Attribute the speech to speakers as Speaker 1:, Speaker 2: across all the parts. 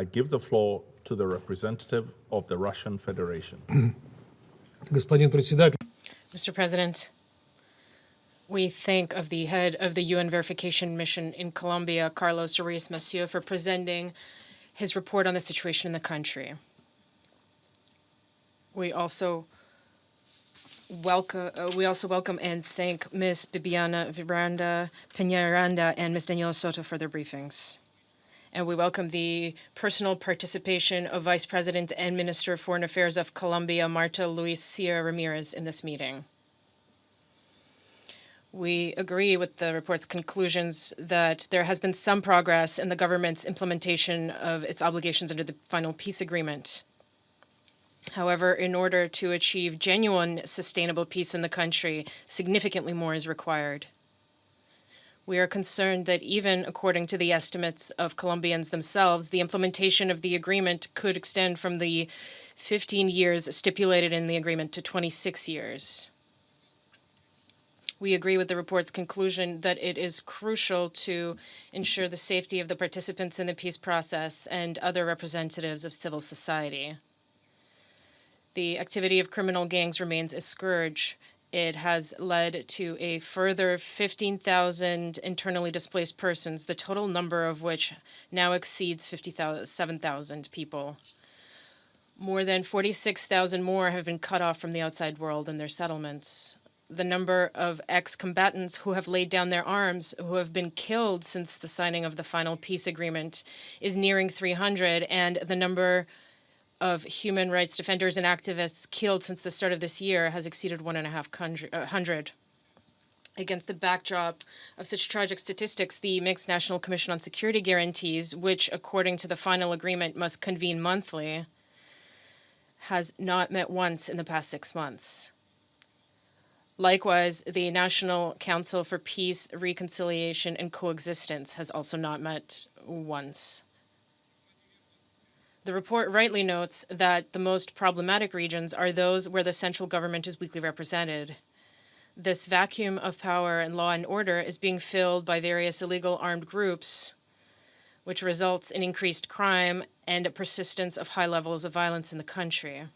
Speaker 1: I give the floor to the representative of the Russian Federation.
Speaker 2: Господин председатель.
Speaker 3: Mr. President, we thank of the head of the UN verification mission in Colombia, Carlos Ruiz Massieu, for presenting his report on the situation in the country. We also welcome and thank Ms. Bibiana Peñaranda and Ms. Daniela Soto for their briefings. And we welcome the personal participation of Vice President and Minister of Foreign Affairs of Colombia, Marta Lucia Ramirez, in this meeting. We agree with the report's conclusions that there has been some progress in the government's implementation of its obligations under the final peace agreement. However, in order to achieve genuine sustainable peace in the country, significantly more is required. We are concerned that even according to the estimates of Colombians themselves, the implementation of the agreement could extend from the 15 years stipulated in the agreement to 26 years. We agree with the report's conclusion that it is crucial to ensure the safety of the participants in the peace process and other representatives of civil society. The activity of criminal gangs remains a scourge. It has led to a further 15,000 internally displaced persons, the total number of which now exceeds 57,000 people. More than 46,000 more have been cut off from the outside world and their settlements. The number of ex-combatants who have laid down their arms, who have been killed since the signing of the final peace agreement, is nearing 300, and the number of human rights defenders and activists killed since the start of this year has exceeded 1,500. Against the backdrop of such tragic statistics, the Mixed National Commission on Security Guarantees, which, according to the final agreement, must convene monthly, has not met once in the past 6 months. Likewise, the National Council for Peace, Reconciliation, and Coexistence has also not met once. The report rightly notes that the most problematic regions are those where the central government is weakly represented. This vacuum of power and law and order is being filled by various illegal armed groups, which results in increased crime and a persistence of high levels of violence in the country.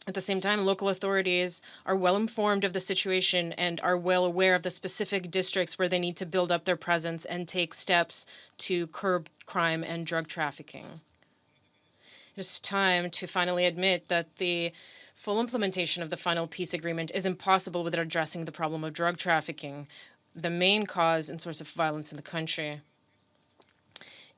Speaker 3: At the same time, local authorities are well informed of the situation and are well aware of the specific districts where they need to build up their presence and take steps to curb crime and drug trafficking. It's time to finally admit that the full implementation of the final peace agreement is impossible without addressing the problem of drug trafficking, the main cause and source of violence in the country.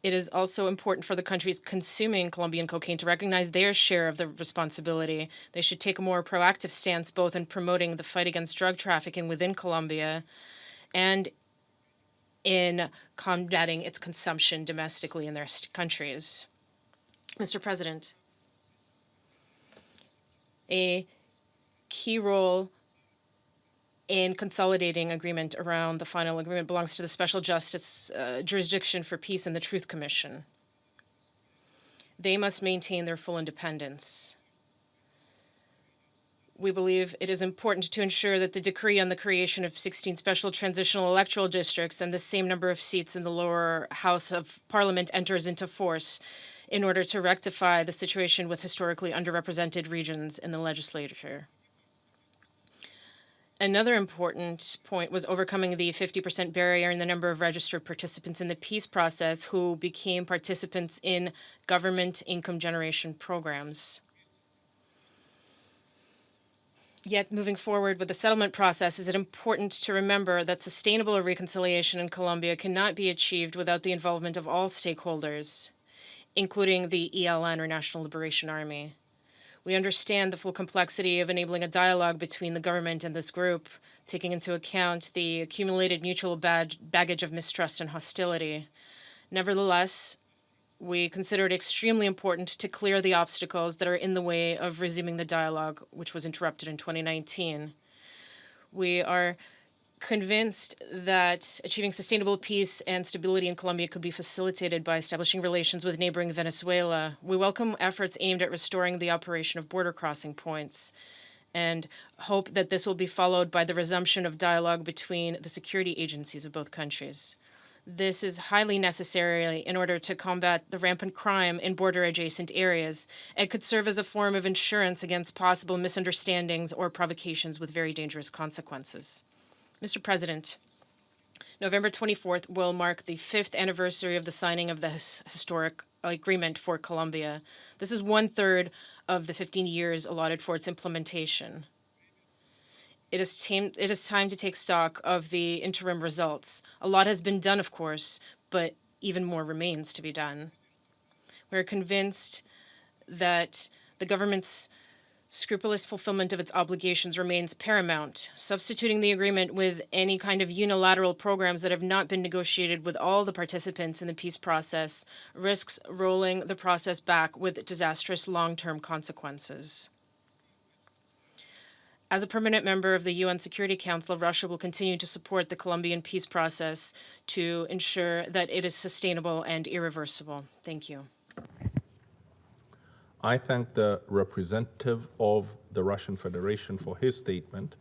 Speaker 3: It is also important for the countries consuming Colombian cocaine to recognize their share of the responsibility. They should take a more proactive stance both in promoting the fight against drug trafficking within Colombia and in combating its consumption domestically in their countries. Mr. President, a key role in consolidating agreement around the final agreement belongs to the Special Justice Jurisdiction for Peace and the Truth Commission. They must maintain their full independence. We believe it is important to ensure that the decree on the creation of 16 special transitional electoral districts and the same number of seats in the lower house of parliament enters into force in order to rectify the situation with historically underrepresented regions in the legislature. Another important point was overcoming the 50% barrier in the number of registered participants in the peace process who became participants in government income generation programs. Yet, moving forward with the settlement process, is it important to remember that sustainable reconciliation in Colombia cannot be achieved without the involvement of all stakeholders, including the ELN, or National Liberation Army. We understand the full complexity of enabling a dialogue between the government and this group, taking into account the accumulated mutual baggage of mistrust and hostility. Nevertheless, we consider it extremely important to clear the obstacles that are in the way of resuming the dialogue, which was interrupted in 2019. We are convinced that achieving sustainable peace and stability in Colombia could be facilitated by establishing relations with neighboring Venezuela. We welcome efforts aimed at restoring the operation of border crossing points and hope that this will be followed by the resumption of dialogue between the security agencies of both countries. This is highly necessary in order to combat the rampant crime in border-adjacent areas and could serve as a form of insurance against possible misunderstandings or provocations with very dangerous consequences. Mr. President, November 24th will mark the 5th anniversary of the signing of the historic agreement for Colombia. This is 1/3 of the 15 years allotted for its implementation. It is time to take stock of the interim results. A lot has been done, of course, but even more remains to be done. We're convinced that the government's scrupulous fulfillment of its obligations remains paramount. Substituting the agreement with any kind of unilateral programs that have not been negotiated with all the participants in the peace process risks rolling the process back with disastrous long-term consequences. As a permanent member of the UN Security Council, Russia will continue to support the Colombian peace process to ensure that it is sustainable and irreversible. Thank you.
Speaker 1: I thank the representative of the Russian Federation for his statement.